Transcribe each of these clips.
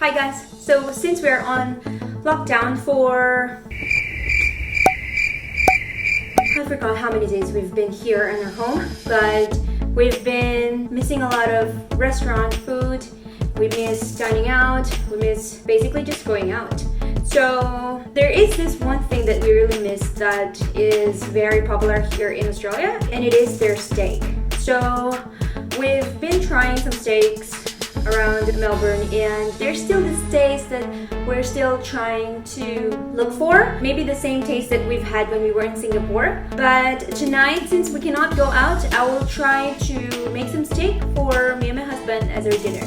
Hi guys, so since we're on lockdown for I forgot how many days we've been here in our home, but we've been missing a lot of restaurant food. We miss dining out, we miss basically just going out. So there is this one thing that we really miss that is very popular here in Australia, and it is their steak. So we've been trying some steaks around Melbourne, and there's still this taste that we're still trying to look for. Maybe the same taste that we've had when we were in Singapore. But tonight, since we cannot go out, I will try to make some steak for me and my husband as our dinner.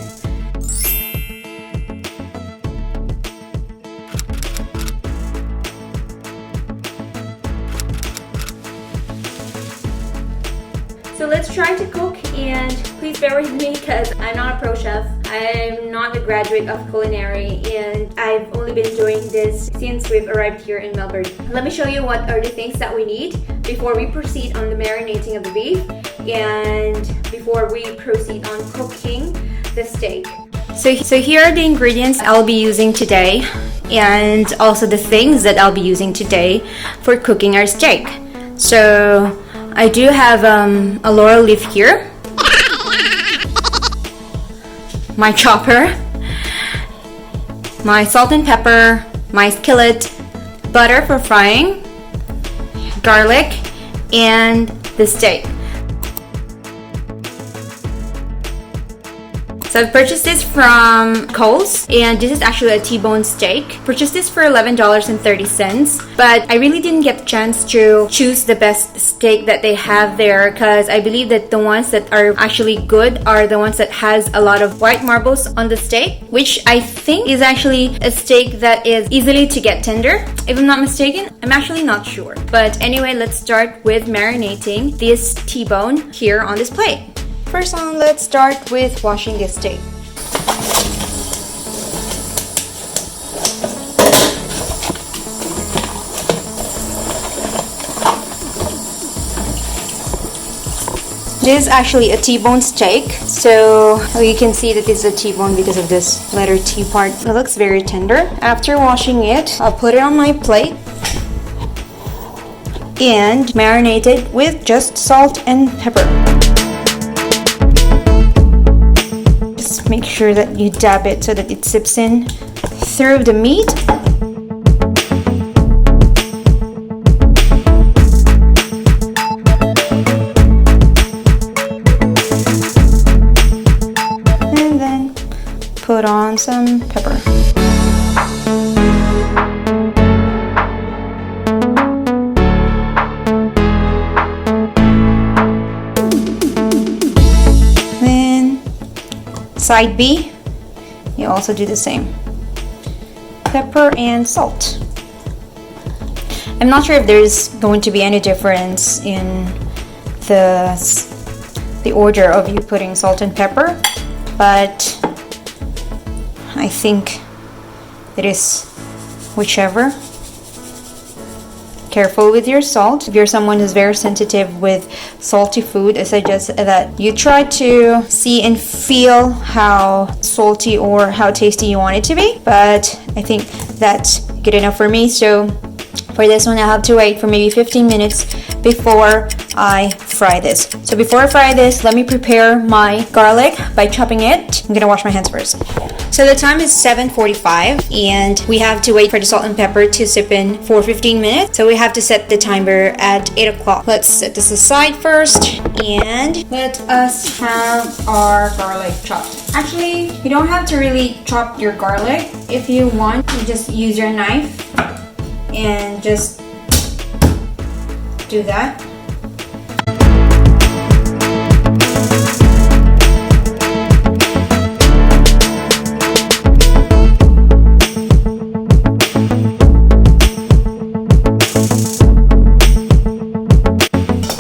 So let's try to cook, and please bear with me because I'm not a pro chef. I'm not a graduate of culinary, and I've only been doing this since we've arrived here in Melbourne. Let me show you what are the things that we need before we proceed on the marinating of the beef and before we proceed on cooking the steak. So here are the ingredients I'll be using today, and also the things that I'll be using today for cooking our steak. So I do have a laurel leaf here, my chopper, my salt and pepper, my skillet, butter for frying, garlic, and the steak. So I've purchased this from Coles, and this is actually a T-bone steak. Purchased this for $11.30, but I really didn't get the chance to choose the best steak that they have there, because I believe that the ones that are actually good are the ones that has a lot of white marbles on the steak, which I think is actually a steak that is easily to get tender. If I'm not mistaken, I'm actually not sure. But anyway, let's start with marinating this T-bone here on this plate. First on, let's start with washing the steak. This is actually a T-bone steak, so you can see that this is a T-bone because of this letter T part. It looks very tender. After washing it, I'll put it on my plate and marinate it with just salt and pepper. Make sure that you dab it so that it sips in through the meat. And then put on some pepper. Side B, you also do the same. Pepper and salt. I'm not sure if there's going to be any difference in the order of you putting salt and pepper, but I think it is whichever. Careful with your salt. If you're someone who's very sensitive with salty food, I suggest that you try to see and feel how salty or how tasty you want it to be. But I think that's good enough for me. So for this one, I have to wait for maybe 15 minutes before I fry this. So before I fry this, let me prepare my garlic by chopping it. I'm gonna wash my hands first. So the time is 7:45, and we have to wait for the salt and pepper to sip in for 15 minutes. So we have to set the timer at 8 o'clock. Let's set this aside first, and let us have our garlic chopped. Actually, you don't have to really chop your garlic. If you want, you just use your knife and just do that.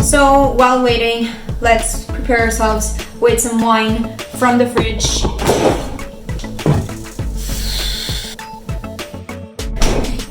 So while waiting, let's prepare ourselves with some wine from the fridge.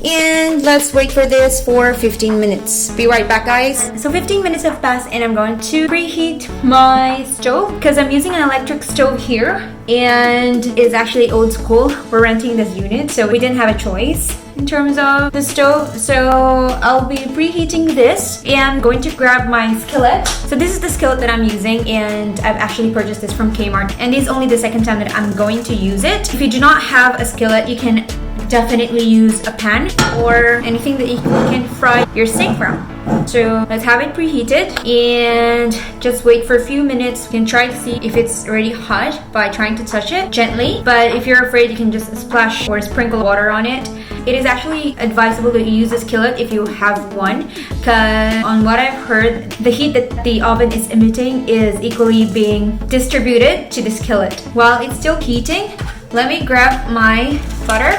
And let's wait for this for 15 minutes. Be right back, guys. So 15 minutes have passed and I'm going to preheat my stove because I'm using an electric stove here and it's actually old school. We're renting this unit, so we didn't have a choice in terms of the stove. So I'll be preheating this and I'm going to grab my skillet. So this is the skillet that I'm using and I've actually purchased this from Kmart and this is only the second time that I'm going to use it. If you do not have a skillet, you can definitely use a pan or anything that you can fry your steak from. So let's have it preheated and just wait for a few minutes. You can try to see if it's already hot by trying to touch it gently, but if you're afraid, you can just splash or sprinkle water on it. It is actually advisable that you use a skillet if you have one, because on what I've heard, the heat that the oven is emitting is equally being distributed to the skillet. While it's still heating, let me grab my butter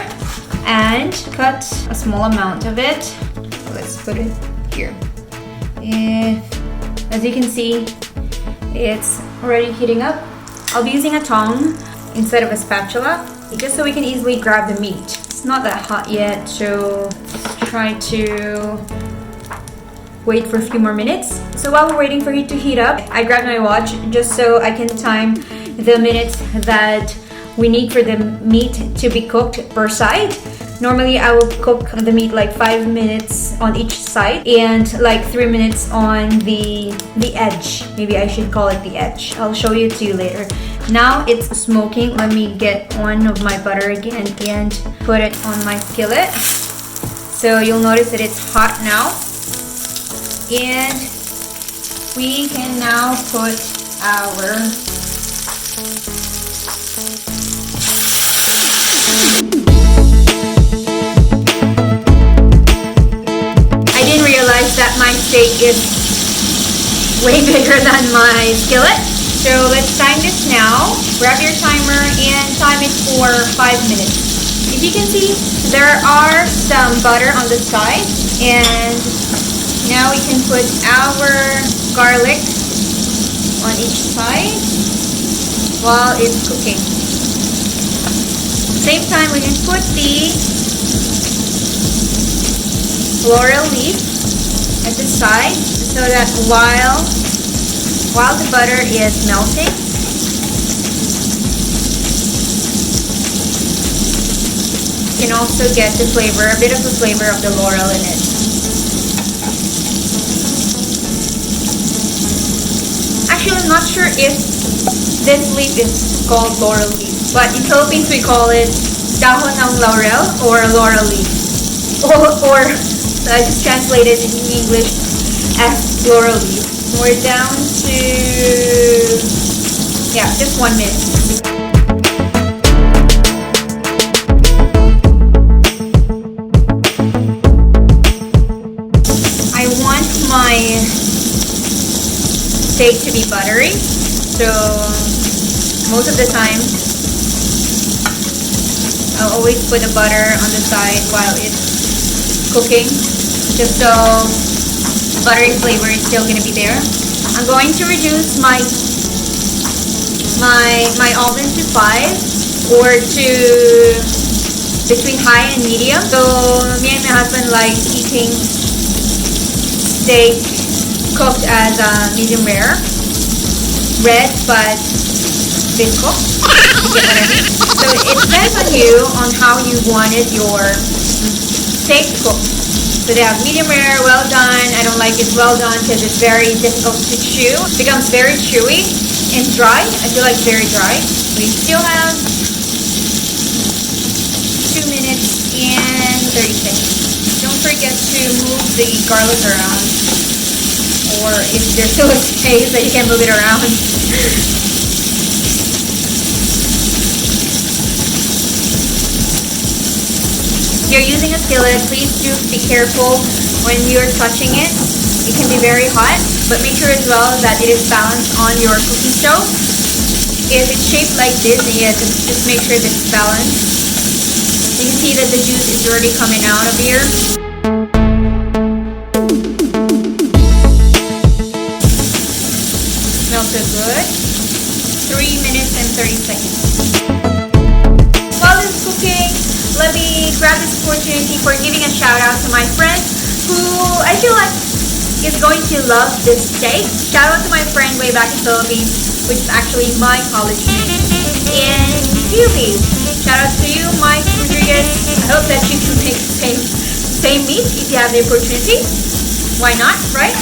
and cut a small amount of it. Let's put it here. And as you can see, it's already heating up. I'll be using a tongue instead of a spatula, just so we can easily grab the meat. It's not that hot yet, so let's try to wait for a few more minutes. So while we're waiting for it to heat up, I grabbed my watch just so I can time the minutes that we need for the meat to be cooked per side. Normally I will cook the meat like 5 minutes on each side and like 3 minutes on the edge. Maybe I should call it the edge. I'll show you to you later. Now it's smoking. Let me get one of my butter again and put it on my skillet. So you'll notice that it's hot now. And we can now put our that my steak is way bigger than my skillet. So let's time this now. Grab your timer and time it for 5 minutes. If you can see, there are some butter on the side, and now we can put our garlic on each side while it's cooking. Same time, we can put the laurel leaf at the side so that while the butter is melting, you can also get the flavor, a bit of the flavor of the laurel in it. Actually, I'm not sure if this leaf is called laurel leaf, but in Philippines we call it dahon ng laurel or laurel leaf. Or I just translated it in English as laurel leaf. We're down to, yeah, just 1 minute. I want my steak to be buttery, so most of the time I'll always put the butter on the side while it's cooking, just so the buttery flavor is still going to be there. I'm going to reduce my oven to 5 or to between high and medium. So me and my husband like eating steak cooked as medium rare, red but bit cooked. You get what I mean? So it depends on you on how you wanted your steak cooked. So they have medium rare, well done. I don't like it well done because it's very difficult to chew. It becomes very chewy and dry. I feel like very dry. We still have 2 minutes and 30 seconds. Don't forget to move the garlic around, or if there's still a space that you can move it around. If you're using a skillet, please do be careful when you're touching it. It can be very hot, but make sure as well that it is balanced on your cooking stove. If it's shaped like this, just make sure that it's balanced. You can see that the juice is already coming out of here. Smells so good. 3 minutes and 30 seconds. While it's cooking, let me grab this pork opportunity for giving a shout out to my friend who I feel like is going to love this steak. Shout out to my friend way back in Philippines, which is actually my college mate in QB. Shout out to you, Mike Rodriguez. I hope that you can make the same meat if you have the opportunity. Why not, right?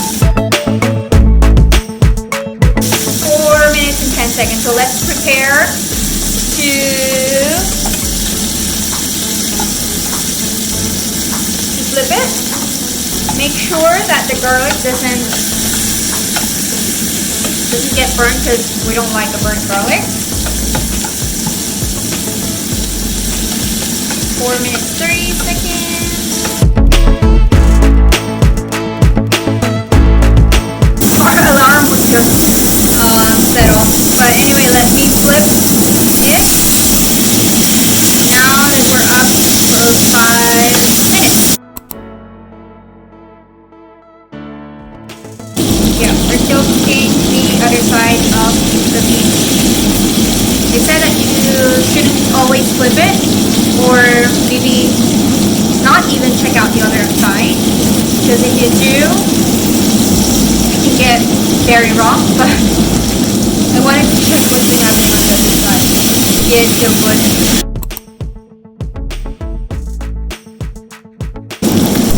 4 minutes and 10 seconds. So let's prepare to flip it. Make sure that the garlic doesn't get burnt because we don't like a burnt garlic. 4 minutes 30 seconds. Our alarm was just set off. But anyway, let me flip it. Now that we're up for 5 minutes. Yeah, we're still cooking the other side of the meat. They said that you shouldn't always flip it, or maybe not even check out the other side, because if you do, it can get very raw. But I wanted to check what's been happening on the other side. Yeah, it's still good.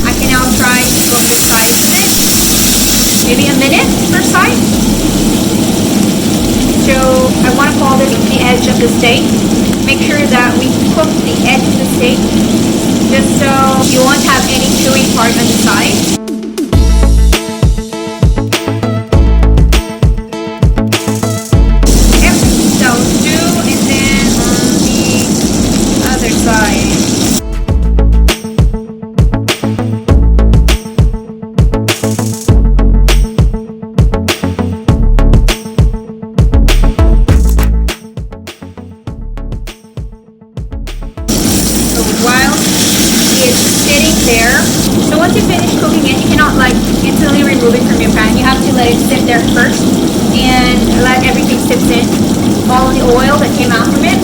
I can now try to cook the sides of it. Maybe a minute per side. So I want to call this the edge of the steak. Make sure that we cook the edge of the steak just so you won't have any chewy part on the side. Yep, so 2 and then on the other side. While it's sitting there, so once you finish cooking it, you cannot like instantly remove it from your pan. You have to let it sit there first and let everything sip in, all the oil that came out from it.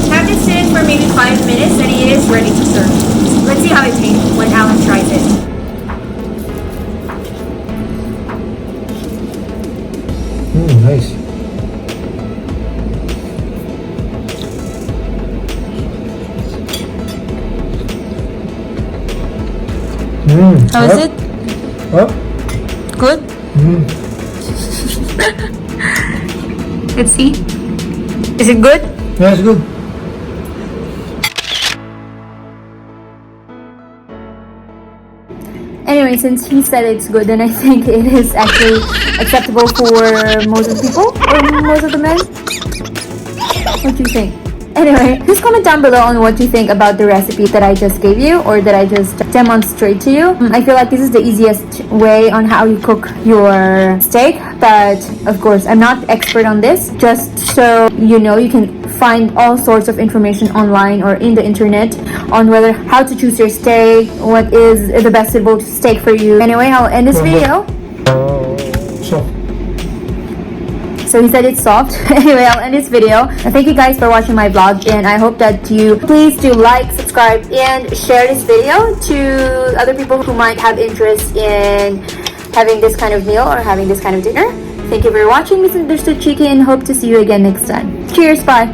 Have it sit for maybe 5 minutes and it is ready to serve. Let's see how it tastes when Alan tries it. Nice. How is it? What? Good? Let's see. Is it good? Yeah, it's good. Anyway, since he said it's good, then I think it is actually acceptable for most of the people, or most of the men. What do you think? Anyway, please comment down below on what you think about the recipe that I just gave you, or that I just demonstrate to you. I feel like this is the easiest way on how you cook your steak, but of course I'm not expert on this. Just so you know, you can find all sorts of information online or in the internet on whether how to choose your steak, what is the best suitable steak for you. Anyway, I'll end this video. So he said it's soft. Anyway, I'll end this video. Thank you guys for watching my vlog, and I hope that you please do like, subscribe, and share this video to other people who might have interest in having this kind of meal or having this kind of dinner. Thank you for watching Misunderstood Cheeky, and hope to see you again next time. Cheers, bye!